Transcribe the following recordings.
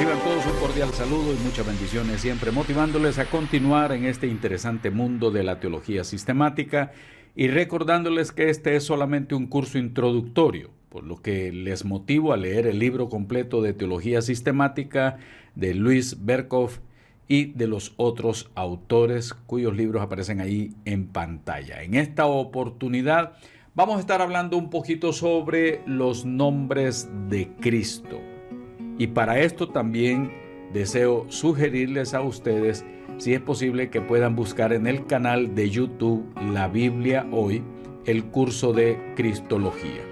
Reciban todos un cordial saludo y muchas bendiciones, siempre motivándoles a continuar en este interesante mundo de la teología sistemática y recordándoles que este es solamente un curso introductorio, por lo que les motivo a leer el libro completo de teología sistemática de Louis Berkhof y de los otros autores cuyos libros aparecen ahí en pantalla. En esta oportunidad vamos a estar hablando un poquito sobre los nombres de Cristo. Y para esto también deseo sugerirles a ustedes, si es posible, que puedan buscar en el canal de YouTube La Biblia Hoy, el curso de Cristología.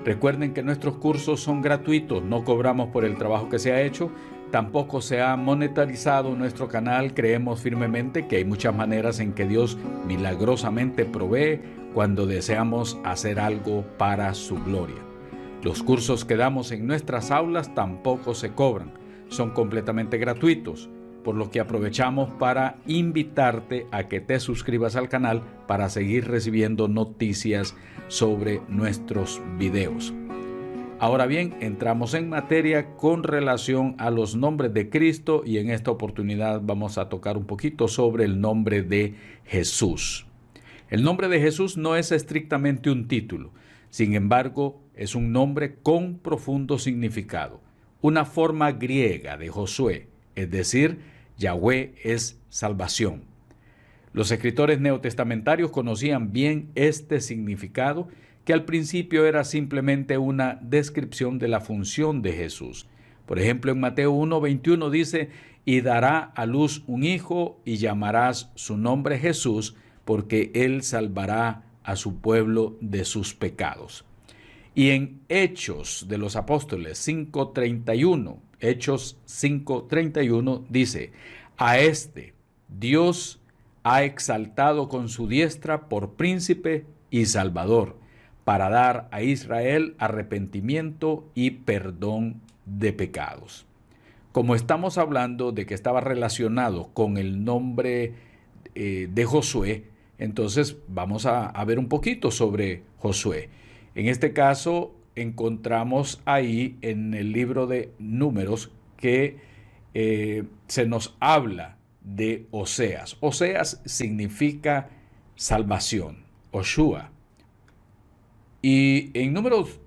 Recuerden que nuestros cursos son gratuitos, no cobramos por el trabajo que se ha hecho, tampoco se ha monetarizado nuestro canal. Creemos firmemente que hay muchas maneras en que Dios milagrosamente provee cuando deseamos hacer algo para su gloria. Los cursos que damos en nuestras aulas tampoco se cobran, son completamente gratuitos, por lo que aprovechamos para invitarte a que te suscribas al canal para seguir recibiendo noticias sobre nuestros videos. Ahora bien, entramos en materia con relación a los nombres de Cristo y en esta oportunidad vamos a tocar un poquito sobre el nombre de Jesús. El nombre de Jesús no es estrictamente un título, sin embargo, es un nombre con profundo significado, una forma griega de Josué, es decir, Yahweh es salvación. Los escritores neotestamentarios conocían bien este significado, que al principio era simplemente una descripción de la función de Jesús. Por ejemplo, en Mateo 1:21 dice: «Y dará a luz un hijo, y llamarás su nombre Jesús, porque él salvará a su pueblo de sus pecados». Y en Hechos de los Apóstoles 5:31, Hechos 5:31 dice: «A este Dios ha exaltado con su diestra por príncipe y salvador, para dar a Israel arrepentimiento y perdón de pecados». Como estamos hablando de que estaba relacionado con el nombre de Josué, entonces vamos a ver un poquito sobre Josué. En este caso encontramos ahí en el libro de Números que se nos habla de Oseas. Oseas significa salvación, Oshua. Y en Números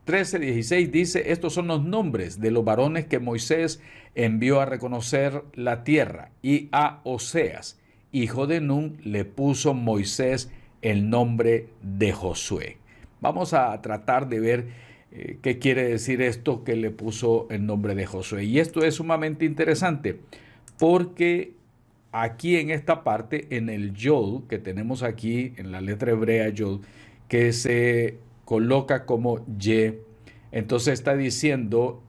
13:16 dice: «Estos son los nombres de los varones que Moisés envió a reconocer la tierra, y a Oseas, hijo de Nun, le puso Moisés el nombre de Josué». Vamos a tratar de ver qué quiere decir esto que le puso el nombre de Josué. Y esto es sumamente interesante porque aquí en esta parte, en el Yod, que tenemos aquí en la letra hebrea Yod, que se coloca como Ye, entonces está diciendo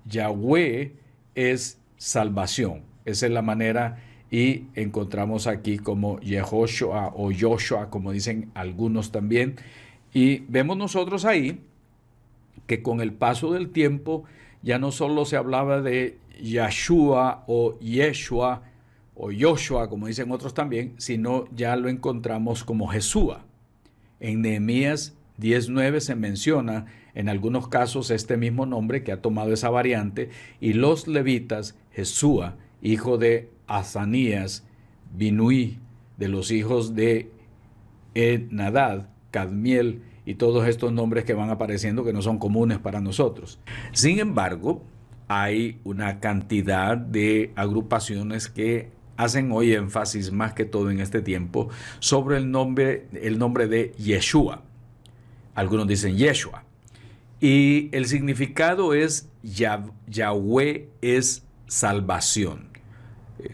Yahweh es salvación. Esa es la manera, y encontramos aquí como Yehoshua o Yoshua, como dicen algunos también. Y vemos nosotros ahí que con el paso del tiempo ya no solo se hablaba de Yahshua o Yeshua o Yoshua, como dicen otros también, sino ya lo encontramos como Jesúa. En Nehemías 10:9 se menciona en algunos casos este mismo nombre que ha tomado esa variante, y los levitas, Jesúa, hijo de Azanías, Binui, de los hijos de Nadad, Cadmiel, y todos estos nombres que van apareciendo que no son comunes para nosotros. Sin embargo, hay una cantidad de agrupaciones que hacen hoy énfasis, más que todo en este tiempo, sobre el nombre de Yeshua. Algunos dicen Yeshua. Y el significado es Yahweh es salvación.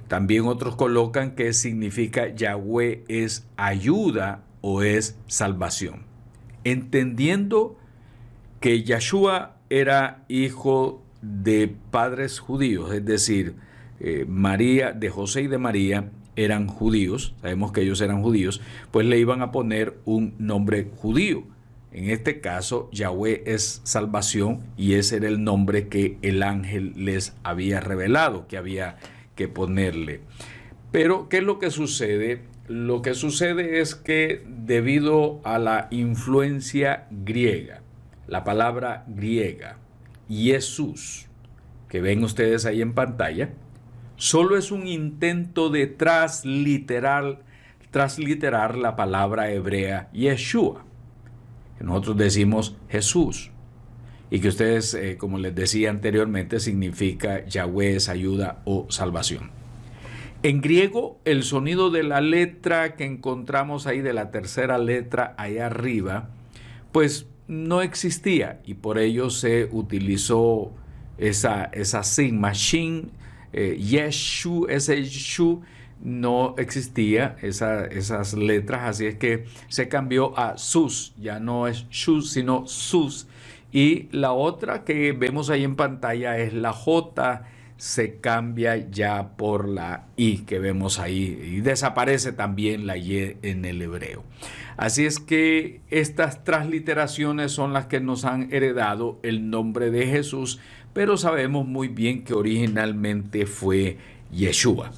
También otros colocan que significa Yahweh es ayuda o es salvación. Entendiendo que Yeshua era hijo de padres judíos, es decir, María, de José y de María eran judíos, sabemos que ellos eran judíos, pues le iban a poner un nombre judío. En este caso, Yahweh es salvación, y ese era el nombre que el ángel les había revelado que había que ponerle. Pero, ¿qué es lo que sucede? Lo que sucede es que debido a la influencia griega, la palabra griega, Jesús, que ven ustedes ahí en pantalla, solo es un intento de transliterar la palabra hebrea Yeshua, que nosotros decimos Jesús, y que ustedes, como les decía anteriormente, significa Yahweh es ayuda o salvación. En griego, el sonido de la letra que encontramos ahí, de la tercera letra allá arriba, pues no existía, y por ello se utilizó esa sigma, shin, yeshu, ese shu, no existía esas letras, así es que se cambió a sus, ya no es shu, sino sus. Y la otra que vemos ahí en pantalla es la J, se cambia ya por la I que vemos ahí, y desaparece también la Y en el hebreo. Así es que estas transliteraciones son las que nos han heredado el nombre de Jesús, pero sabemos muy bien que originalmente fue Yeshua.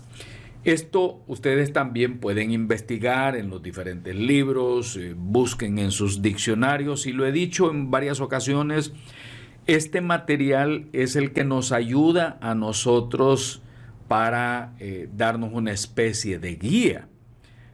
Esto ustedes también pueden investigar en los diferentes libros, busquen en sus diccionarios, y lo he dicho en varias ocasiones, este material es el que nos ayuda a nosotros para darnos una especie de guía,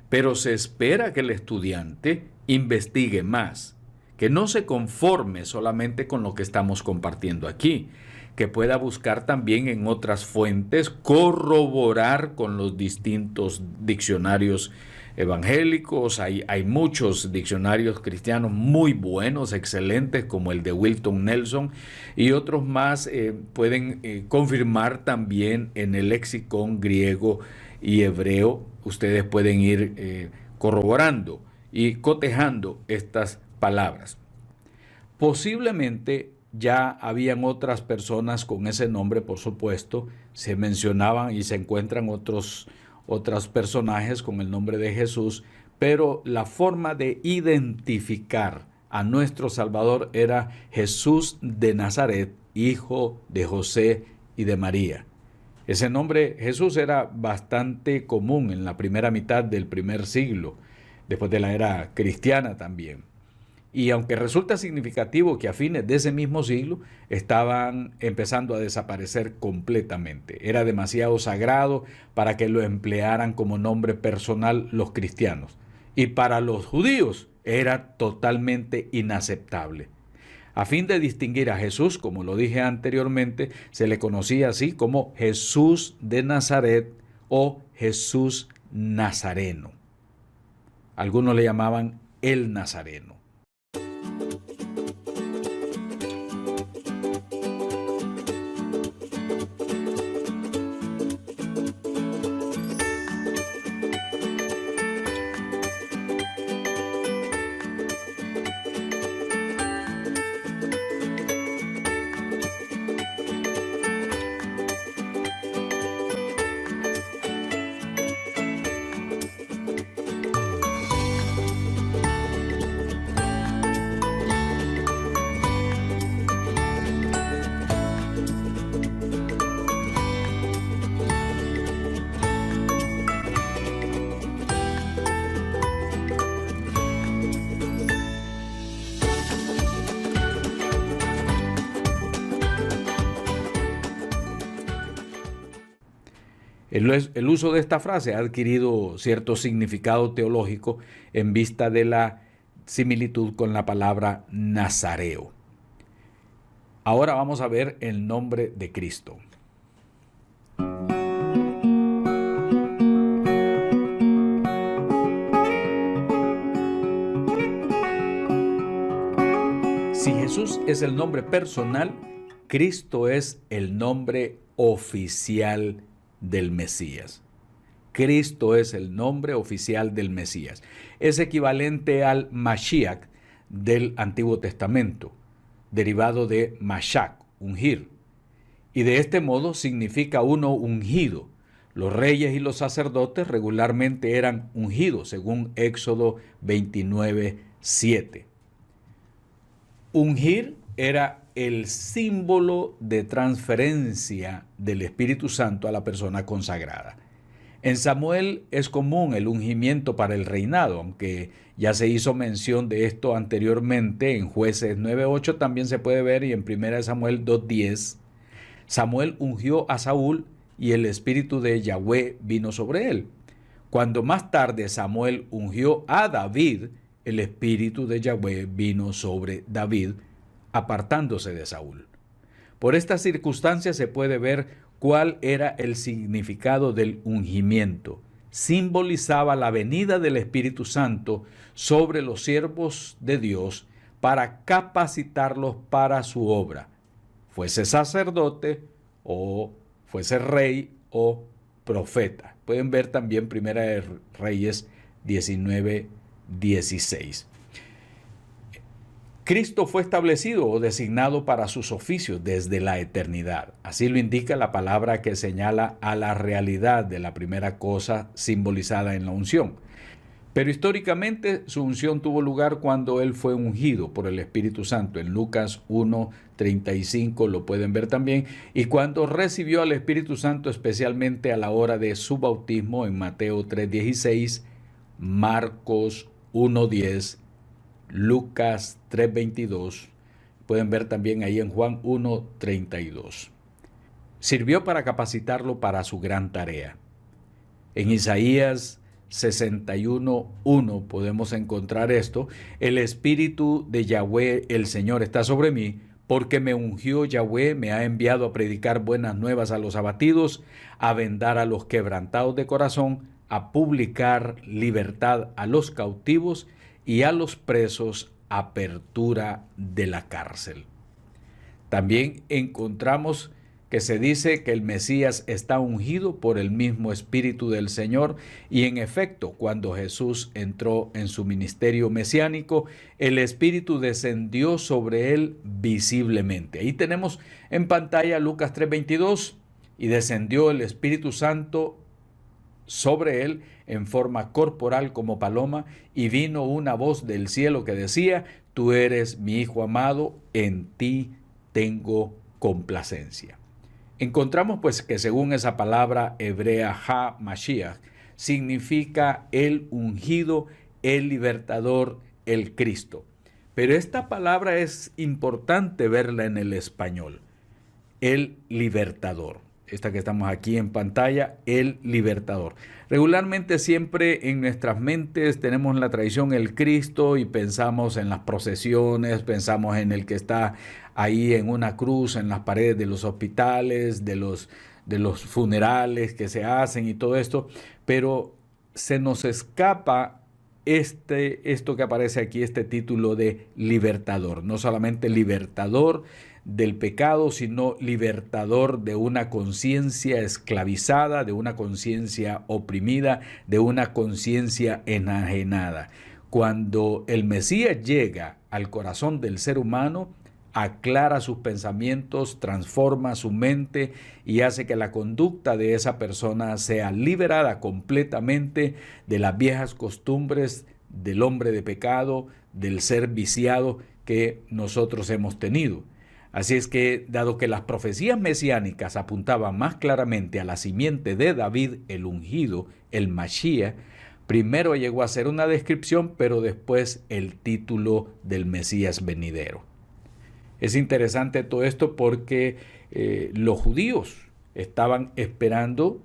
pero se espera que el estudiante investigue más, que no se conforme solamente con lo que estamos compartiendo aquí, que pueda buscar también en otras fuentes, corroborar con los distintos diccionarios evangélicos. Hay muchos diccionarios cristianos muy buenos, excelentes, como el de Wilton Nelson, y otros más pueden confirmar también en el lexicón griego y hebreo. Ustedes pueden ir corroborando y cotejando estas palabras. Posiblemente ya habían otras personas con ese nombre, por supuesto, se mencionaban y se encuentran otros personajes con el nombre de Jesús, pero la forma de identificar a nuestro Salvador era Jesús de Nazaret, hijo de José y de María. Ese nombre Jesús era bastante común en la primera mitad del primer siglo, después de la era cristiana también. Y aunque resulta significativo que a fines de ese mismo siglo estaban empezando a desaparecer completamente. Era demasiado sagrado para que lo emplearan como nombre personal los cristianos. Y para los judíos era totalmente inaceptable. A fin de distinguir a Jesús, como lo dije anteriormente, se le conocía así como Jesús de Nazaret o Jesús Nazareno. Algunos le llamaban el Nazareno. El uso de esta frase ha adquirido cierto significado teológico en vista de la similitud con la palabra nazareo. Ahora vamos a ver el nombre de Cristo. Si Jesús es el nombre personal, Cristo es el nombre oficial del Mesías. Cristo es el nombre oficial del Mesías. Es equivalente al Mashiach del Antiguo Testamento, derivado de Mashach, ungir. Y de este modo significa uno ungido. Los reyes y los sacerdotes regularmente eran ungidos, según Éxodo 29:7. Ungir era el símbolo de transferencia del Espíritu Santo a la persona consagrada. En Samuel es común el ungimiento para el reinado, aunque ya se hizo mención de esto anteriormente en Jueces 9:8, también se puede ver, y en 1 Samuel 2:10. Samuel ungió a Saúl y el espíritu de Yahweh vino sobre él. Cuando más tarde Samuel ungió a David, el espíritu de Yahweh vino sobre David, apartándose de Saúl. Por estas circunstancias se puede ver cuál era el significado del ungimiento. Simbolizaba la venida del Espíritu Santo sobre los siervos de Dios para capacitarlos para su obra, fuese sacerdote o fuese rey o profeta. Pueden ver también Primera de Reyes 19:16. Cristo fue establecido o designado para sus oficios desde la eternidad. Así lo indica la palabra que señala a la realidad de la primera cosa simbolizada en la unción. Pero históricamente su unción tuvo lugar cuando él fue ungido por el Espíritu Santo. En Lucas 1:35 lo pueden ver también. Y cuando recibió al Espíritu Santo especialmente a la hora de su bautismo en Mateo 3:16, Marcos 1:10, Lucas 3:22, pueden ver también ahí en Juan 1:32. Sirvió para capacitarlo para su gran tarea. En Isaías 61:1 podemos encontrar esto: el Espíritu de Yahweh, el Señor, está sobre mí, porque me ungió Yahweh, me ha enviado a predicar buenas nuevas a los abatidos, a vendar a los quebrantados de corazón, a publicar libertad a los cautivos y a los presos apertura de la cárcel. También encontramos que se dice que el Mesías está ungido por el mismo Espíritu del Señor, y en efecto, cuando Jesús entró en su ministerio mesiánico, el Espíritu descendió sobre él visiblemente. Ahí tenemos en pantalla Lucas 3:22, y descendió el Espíritu Santo sobre él en forma corporal como paloma, y vino una voz del cielo que decía: tú eres mi Hijo amado, en ti tengo complacencia. Encontramos pues que según esa palabra hebrea Ha-Mashiach, significa el ungido, el libertador, el Cristo. Pero esta palabra es importante verla en el español: el libertador. Esta que estamos aquí en pantalla, el libertador. Regularmente siempre en nuestras mentes tenemos la tradición el Cristo y pensamos en las procesiones, pensamos en el que está ahí en una cruz, en las paredes de los hospitales, de los funerales que se hacen y todo esto, pero se nos escapa esto que aparece aquí, este título de libertador. No solamente libertador del pecado, sino libertador de una conciencia esclavizada, de una conciencia oprimida, de una conciencia enajenada. Cuando el Mesías llega al corazón del ser humano, aclara sus pensamientos, transforma su mente y hace que la conducta de esa persona sea liberada completamente de las viejas costumbres del hombre de pecado, del ser viciado que nosotros hemos tenido. Así es que, dado que las profecías mesiánicas apuntaban más claramente a la simiente de David, el ungido, el Mashiach, primero llegó a ser una descripción, pero después el título del Mesías venidero. Es interesante todo esto porque los judíos estaban esperando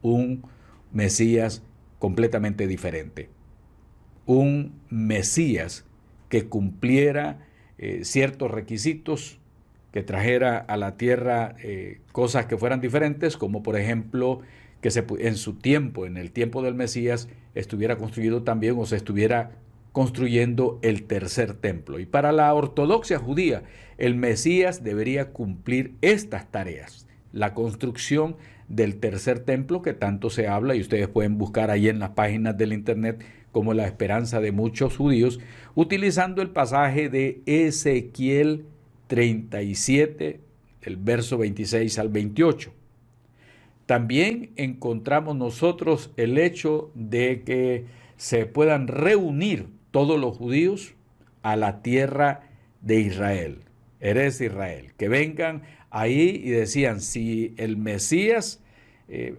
un Mesías completamente diferente. Un Mesías que cumpliera ciertos requisitos, que trajera a la tierra cosas que fueran diferentes, como por ejemplo que en su tiempo, en el tiempo del Mesías, estuviera construido también o se estuviera construyendo el tercer templo. Y para la ortodoxia judía, el Mesías debería cumplir estas tareas: la construcción del tercer templo que tanto se habla, y ustedes pueden buscar ahí en las páginas del internet como la esperanza de muchos judíos, utilizando el pasaje de Ezequiel 37, el verso 26 al 28. También encontramos nosotros el hecho de que se puedan reunir todos los judíos a la tierra de Israel, Eretz Israel, que vengan ahí y decían: si el Mesías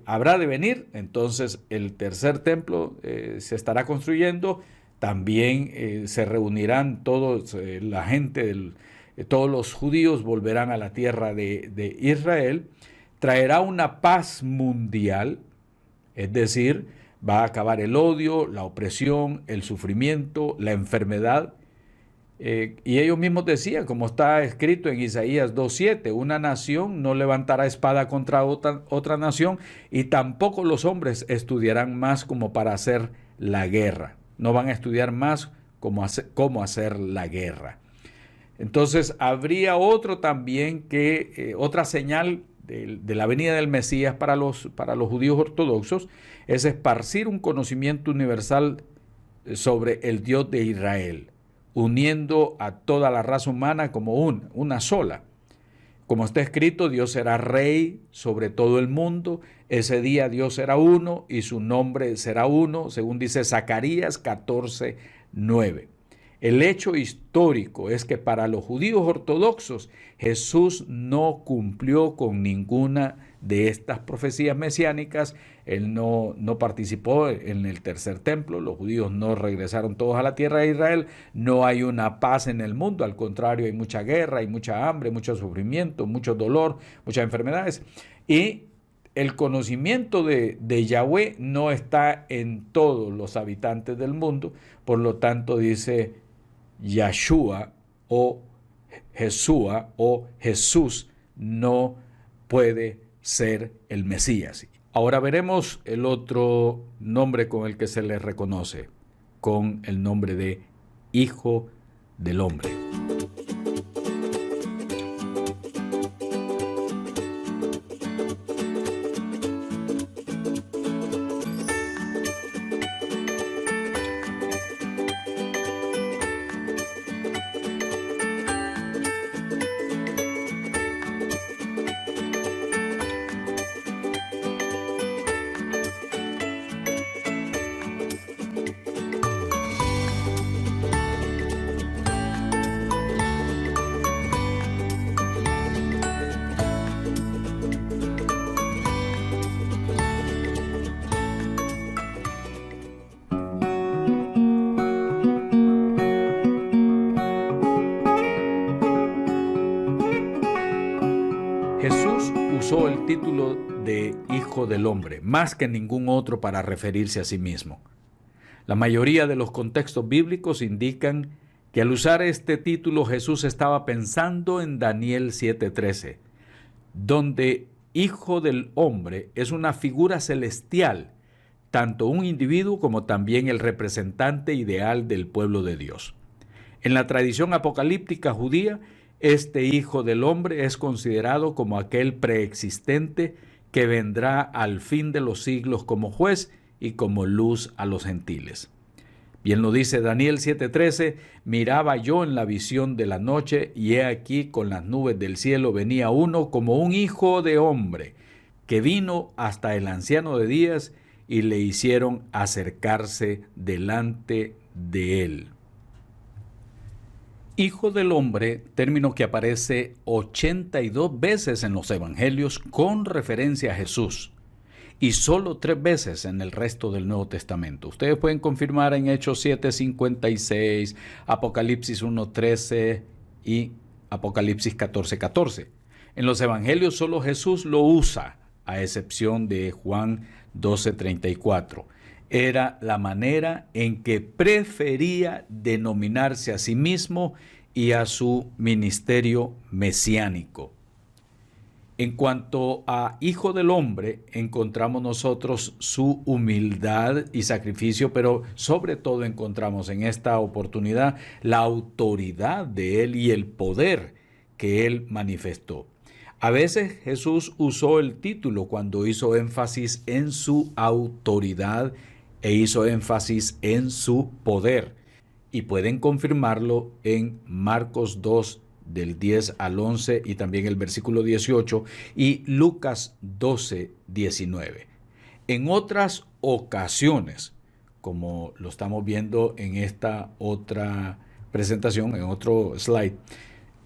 habrá de venir, entonces el tercer templo se estará construyendo, también se reunirán todos la gente todos los judíos volverán a la tierra de Israel, traerá una paz mundial, es decir, va a acabar el odio, la opresión, el sufrimiento, la enfermedad. Y ellos mismos decían, como está escrito en Isaías 2:7, una nación no levantará espada contra otra nación, y tampoco los hombres estudiarán más como para hacer la guerra. No van a estudiar más cómo hacer la guerra. Entonces habría otro también otra señal de la venida del Mesías para los judíos ortodoxos, es esparcir un conocimiento universal sobre el Dios de Israel, uniendo a toda la raza humana como una sola. Como está escrito, Dios será rey sobre todo el mundo. Ese día Dios será uno y su nombre será uno, según dice Zacarías 14:9. El hecho histórico es que para los judíos ortodoxos Jesús no cumplió con ninguna de estas profecías mesiánicas. Él no participó en el tercer templo, los judíos no regresaron todos a la tierra de Israel, no hay una paz en el mundo, al contrario, hay mucha guerra, hay mucha hambre, mucho sufrimiento, mucho dolor, muchas enfermedades. Y el conocimiento de Yahweh no está en todos los habitantes del mundo, por lo tanto dice Yahshua o Jesúa o Jesús no puede ser el Mesías. Ahora veremos el otro nombre con el que se le reconoce, con el nombre de Hijo del Hombre. Jesús usó el título de Hijo del Hombre más que ningún otro para referirse a sí mismo. La mayoría de los contextos bíblicos indican que al usar este título Jesús estaba pensando en Daniel 7:13, donde Hijo del Hombre es una figura celestial, tanto un individuo como también el representante ideal del pueblo de Dios. En la tradición apocalíptica judía, este Hijo del Hombre es considerado como aquel preexistente que vendrá al fin de los siglos como juez y como luz a los gentiles. Bien lo dice Daniel 7:13, miraba yo en la visión de la noche, y he aquí con las nubes del cielo venía uno como un hijo de hombre, que vino hasta el anciano de días y le hicieron acercarse delante de él. Hijo del Hombre, término que aparece 82 veces en los evangelios con referencia a Jesús y solo 3 veces en el resto del Nuevo Testamento. Ustedes pueden confirmar en Hechos 7:56, Apocalipsis 1:13 y Apocalipsis 14:14. En los evangelios solo Jesús lo usa, a excepción de Juan 12:34. Era la manera en que prefería denominarse a sí mismo y a su ministerio mesiánico. En cuanto a Hijo del Hombre, encontramos nosotros su humildad y sacrificio, pero sobre todo encontramos en esta oportunidad la autoridad de él y el poder que él manifestó. A veces Jesús usó el título cuando hizo énfasis en su autoridad e hizo énfasis en su poder. Y pueden confirmarlo en Marcos 2, del 10 al 11 y también el versículo 18 y Lucas 12:19. En otras ocasiones, como lo estamos viendo en esta otra presentación, en otro slide,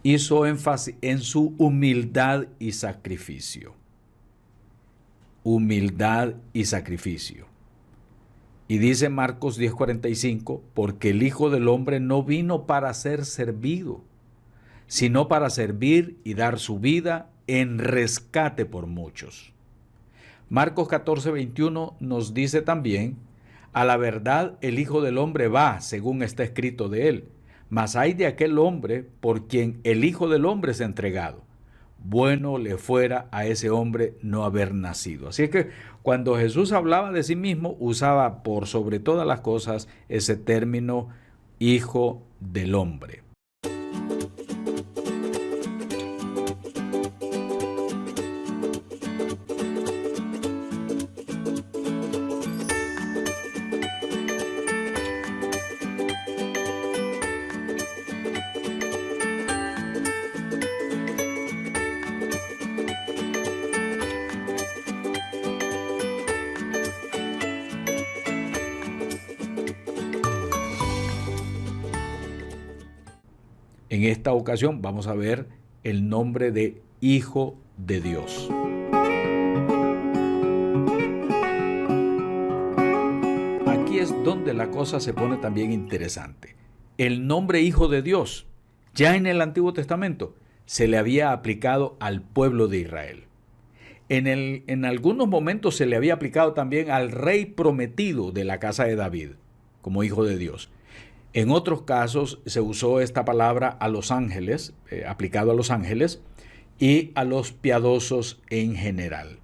hizo énfasis en su humildad y sacrificio. Humildad y sacrificio. Y dice Marcos 10:45, porque el Hijo del Hombre no vino para ser servido, sino para servir y dar su vida en rescate por muchos. Marcos 14:21 nos dice también: a la verdad el Hijo del Hombre va, según está escrito de él, mas ay de aquel hombre por quien el Hijo del Hombre es entregado. Bueno le fuera a ese hombre no haber nacido. Así es que cuando Jesús hablaba de sí mismo, usaba por sobre todas las cosas ese término Hijo del Hombre. En esta ocasión vamos a ver el nombre de Hijo de Dios. Aquí es donde la cosa se pone también interesante. El nombre Hijo de Dios, ya en el Antiguo Testamento, se le había aplicado al pueblo de Israel. En algunos momentos se le había aplicado también al rey prometido de la casa de David, como Hijo de Dios. En otros casos se usó esta palabra a los ángeles, aplicado a los ángeles y a los piadosos en general.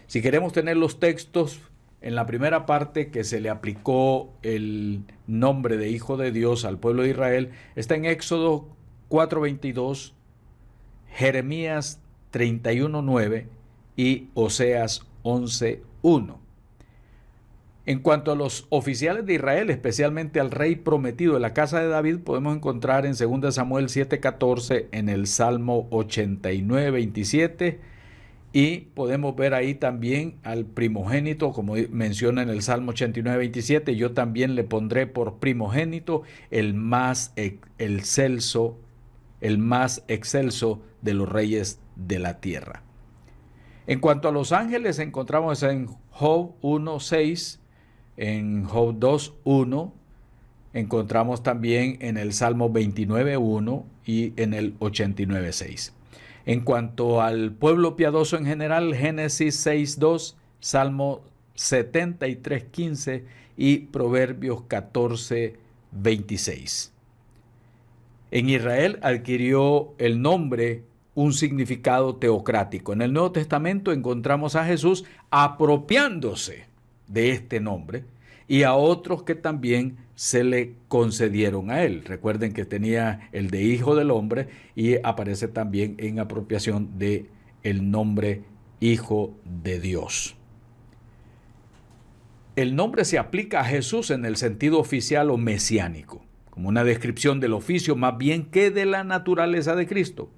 Si queremos tener los textos, en la primera parte que se le aplicó el nombre de Hijo de Dios al pueblo de Israel, está en Éxodo 4:22, Jeremías 31:9 y Oseas 11:1. En cuanto a los oficiales de Israel, especialmente al rey prometido de la casa de David, podemos encontrar en 2 Samuel 7:14, en el Salmo 89:27, y podemos ver ahí también al primogénito, como menciona en el Salmo 89:27, yo también le pondré por primogénito el más excelso de los reyes de la tierra. En cuanto a los ángeles, encontramos en Job 1:6, en Job 2:1, encontramos también en el Salmo 29:1 y en el 89:6. En cuanto al pueblo piadoso en general, Génesis 6:2, Salmo 73:15 y Proverbios 14:26. En Israel adquirió el nombre un significado teocrático. En el Nuevo Testamento encontramos a Jesús apropiándose de este nombre y a otros que también se le concedieron a él. Recuerden que tenía el de Hijo del Hombre y aparece también en apropiación de el nombre Hijo de Dios. El nombre se aplica a Jesús en el sentido oficial o mesiánico, como una descripción del oficio más bien que de la naturaleza de Cristo.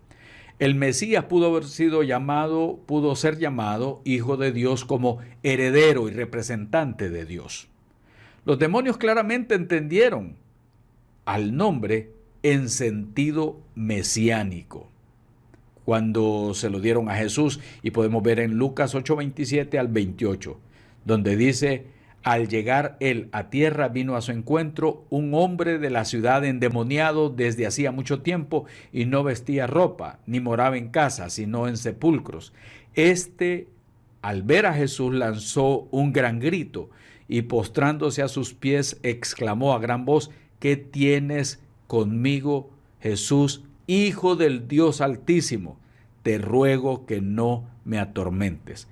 El Mesías pudo ser llamado Hijo de Dios como heredero y representante de Dios. Los demonios claramente entendieron al nombre en sentido mesiánico cuando se lo dieron a Jesús, y podemos ver en Lucas 8:27 al 28, donde dice: al llegar él a tierra, vino a su encuentro un hombre de la ciudad endemoniado desde hacía mucho tiempo, y no vestía ropa, ni moraba en casa, sino en sepulcros. Al ver a Jesús, lanzó un gran grito, y postrándose a sus pies, exclamó a gran voz: ¿qué tienes conmigo, Jesús, Hijo del Dios Altísimo? Te ruego que no me atormentes.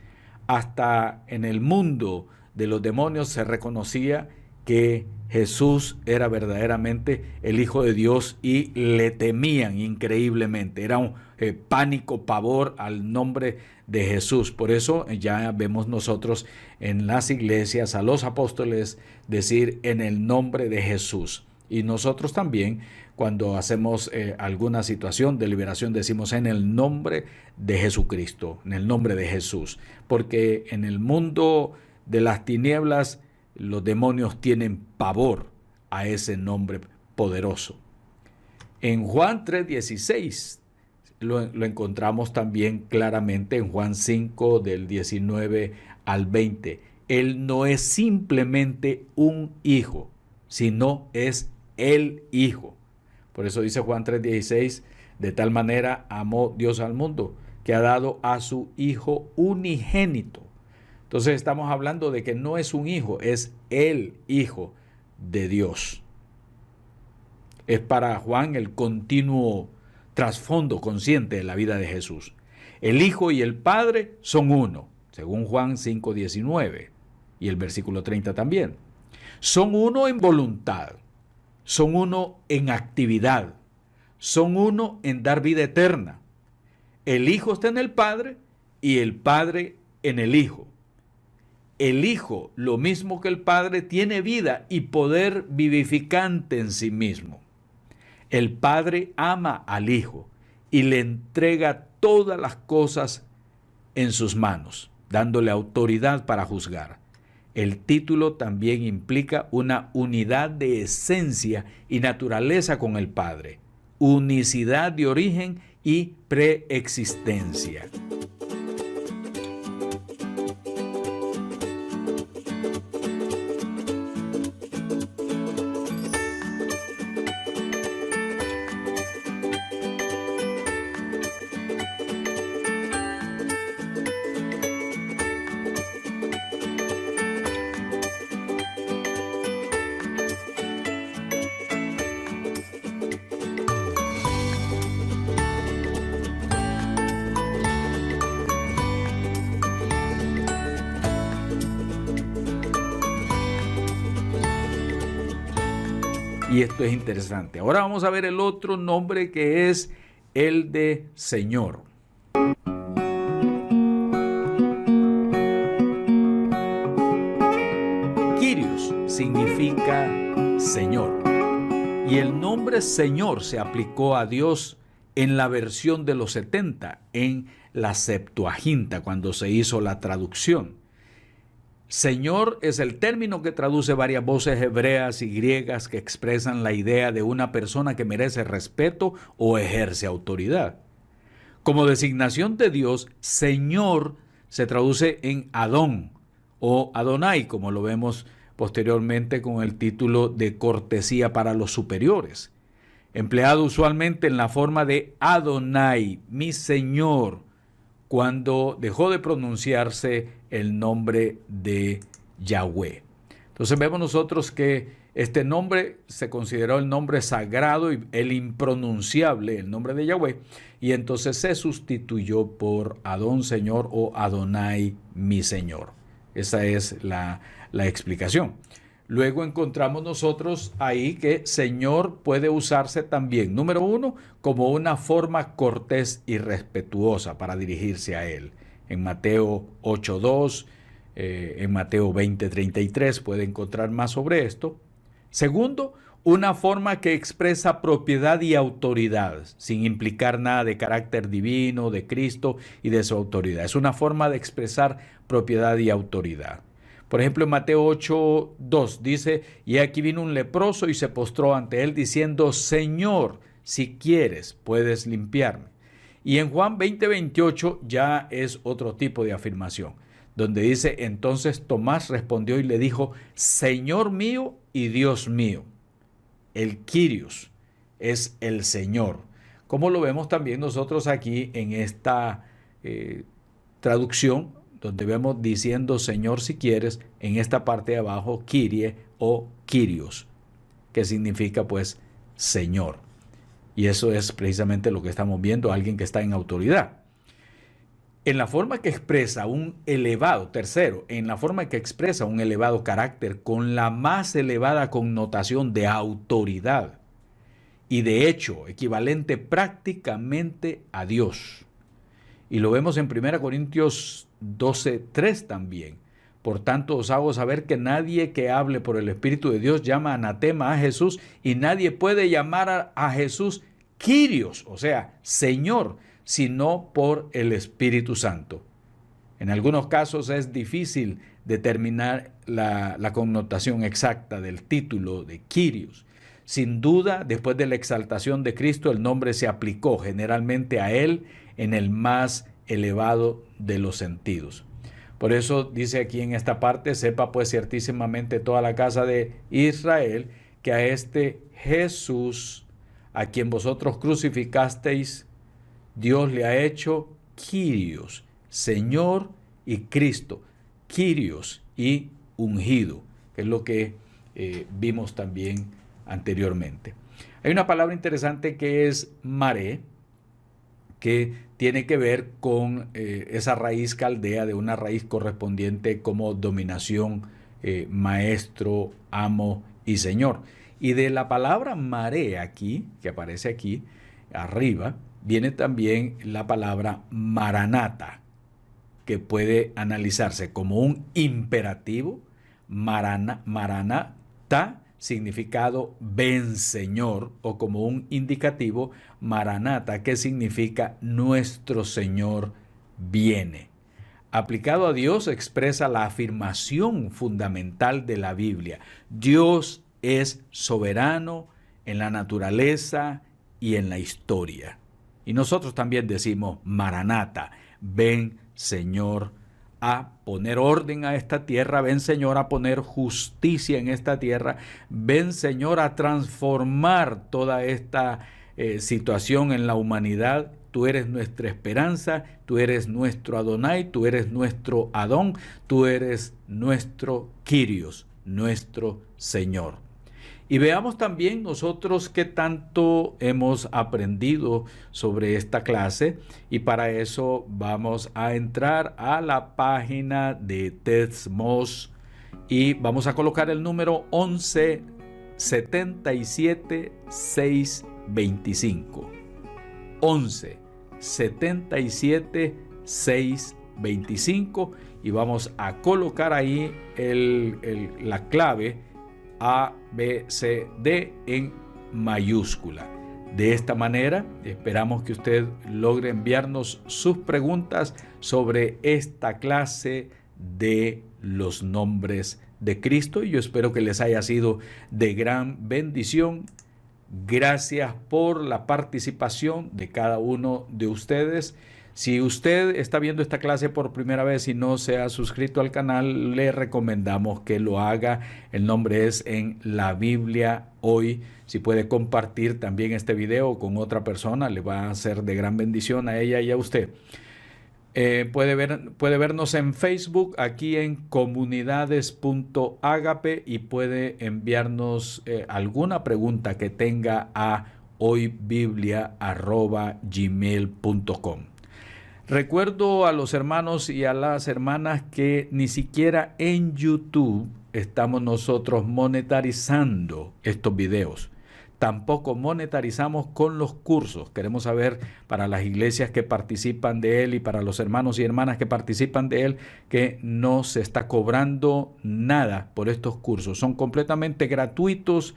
Hasta en el mundo de los demonios se reconocía que Jesús era verdaderamente el Hijo de Dios y le temían increíblemente. Era un pánico, pavor al nombre de Jesús. Por eso ya vemos nosotros en las iglesias a los apóstoles decir en el nombre de Jesús. Y nosotros también, cuando hacemos alguna situación de liberación, decimos en el nombre de Jesucristo, en el nombre de Jesús. Porque en el mundo de las tinieblas, los demonios tienen pavor a ese nombre poderoso. En Juan 3:16 lo encontramos también claramente, en Juan 5 del 19 al 20. Él no es simplemente un hijo, sino es el Hijo. Por eso dice Juan 3:16, De tal manera amó Dios al mundo, que ha dado a su Hijo unigénito. Entonces estamos hablando de que no es un hijo, es el Hijo de Dios. Es para Juan el continuo trasfondo consciente de la vida de Jesús. El Hijo y el Padre son uno, según Juan 5:19 y el versículo 30 también. Son uno en voluntad, son uno en actividad, son uno en dar vida eterna. El Hijo está en el Padre y el Padre en el Hijo. El Hijo, lo mismo que el Padre, tiene vida y poder vivificante en sí mismo. El Padre ama al Hijo y le entrega todas las cosas en sus manos, dándole autoridad para juzgar. El título también implica una unidad de esencia y naturaleza con el Padre, unicidad de origen y preexistencia. Y esto es interesante. Ahora vamos a ver el otro nombre, que es el de Señor. Kyrios significa Señor. Y el nombre Señor se aplicó a Dios en la versión de los 70, en la Septuaginta, cuando se hizo la traducción. Señor es el término que traduce varias voces hebreas y griegas que expresan la idea de una persona que merece respeto o ejerce autoridad. Como designación de Dios, Señor se traduce en Adón o Adonai, como lo vemos posteriormente con el título de cortesía para los superiores, empleado usualmente en la forma de Adonai, mi Señor, cuando dejó de pronunciarse el nombre de Yahweh. Entonces vemos nosotros que este nombre se consideró el nombre sagrado y el impronunciable, el nombre de Yahweh, y entonces se sustituyó por Adón Señor o Adonai mi Señor. Esa es la explicación. Luego encontramos nosotros ahí que Señor puede usarse también, número uno, como una forma cortés y respetuosa para dirigirse a Él. En Mateo 8:2, en Mateo 20:33 puede encontrar más sobre esto. Segundo, una forma que expresa propiedad y autoridad, sin implicar nada de carácter divino, de Cristo y de su autoridad. Es una forma de expresar propiedad y autoridad. Por ejemplo, en Mateo 8:2 dice, y aquí vino un leproso y se postró ante él diciendo, Señor, si quieres, puedes limpiarme. Y en Juan 20:28 ya es otro tipo de afirmación, donde dice, entonces Tomás respondió y le dijo, Señor mío y Dios mío. El Kyrios es el Señor, como lo vemos también nosotros aquí en esta traducción, donde vemos diciendo Señor si quieres, en esta parte de abajo, Kyrie o Kyrios, que significa pues Señor. Y eso es precisamente lo que estamos viendo, alguien que está en autoridad. En la forma que expresa un elevado, tercero, en la forma que expresa un elevado carácter con la más elevada connotación de autoridad y de hecho equivalente prácticamente a Dios. Y lo vemos en 1 Corintios 12:3 también. Por tanto, os hago saber que nadie que hable por el Espíritu de Dios llama anatema a Jesús y nadie puede llamar a Jesús Kyrios, o sea, Señor, sino por el Espíritu Santo. En algunos casos es difícil determinar la connotación exacta del título de Kyrios. Sin duda, después de la exaltación de Cristo, el nombre se aplicó generalmente a él en el más elevado de los sentidos. Por eso dice aquí en esta parte, sepa pues ciertísimamente toda la casa de Israel que a este Jesús, a quien vosotros crucificasteis, Dios le ha hecho Kyrios, Señor y Cristo, Kyrios y ungido, que es lo que vimos también anteriormente. Hay una palabra interesante que es maré, que tiene que ver con esa raíz caldea, de una raíz correspondiente como dominación, maestro, amo y señor. Y de la palabra maré aquí, que aparece aquí arriba, viene también la palabra maranata, que puede analizarse como un imperativo, maranata, significado ven Señor, o como un indicativo, maranata, que significa nuestro Señor viene. Aplicado a Dios expresa la afirmación fundamental de la Biblia. Dios es soberano en la naturaleza y en la historia. Y nosotros también decimos maranata, ven Señor a poner orden a esta tierra, ven Señor a poner justicia en esta tierra, ven Señor a transformar toda esta situación en la humanidad. Tú eres nuestra esperanza, tú eres nuestro Adonai, tú eres nuestro Adón, tú eres nuestro Kyrios, nuestro Señor. Y veamos también nosotros qué tanto hemos aprendido sobre esta clase, y para eso vamos a entrar a la página de TEDSMOS y vamos a colocar el número 11-77-625. 11-77-625, y vamos a colocar ahí la clave ABCD en mayúscula. De esta manera, esperamos que usted logre enviarnos sus preguntas sobre esta clase de los nombres de Cristo, y yo espero que les haya sido de gran bendición. Gracias por la participación de cada uno de ustedes. Si usted está viendo esta clase por primera vez y no se ha suscrito al canal, le recomendamos que lo haga. El nombre es En la Biblia Hoy. Si puede compartir también este video con otra persona, le va a ser de gran bendición a ella y a usted. Puede vernos en Facebook, aquí en comunidades.agape, y puede enviarnos alguna pregunta que tenga a hoybiblia@gmail.com. Recuerdo a los hermanos y a las hermanas que ni siquiera en YouTube estamos nosotros monetarizando estos videos. Tampoco monetarizamos con los cursos. Queremos saber, para las iglesias que participan de él y para los hermanos y hermanas que participan de él, que no se está cobrando nada por estos cursos. Son completamente gratuitos.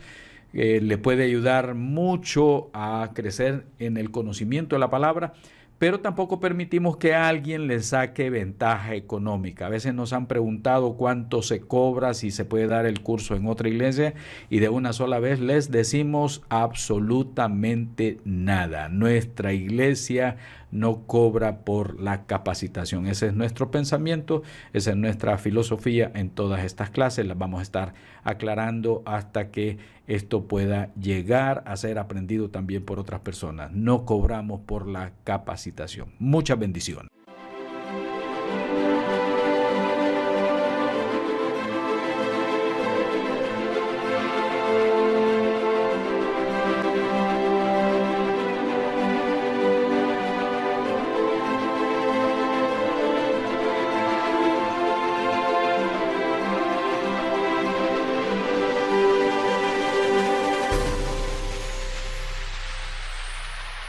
Le puede ayudar mucho a crecer en el conocimiento de la palabra, pero tampoco permitimos que alguien le saque ventaja económica. A veces nos han preguntado cuánto se cobra, si se puede dar el curso en otra iglesia, y de una sola vez les decimos absolutamente nada. Nuestra iglesia no cobra por la capacitación. Ese es nuestro pensamiento, esa es nuestra filosofía en todas estas clases. Las vamos a estar aclarando hasta que esto pueda llegar a ser aprendido también por otras personas. No cobramos por la capacitación. Muchas bendiciones.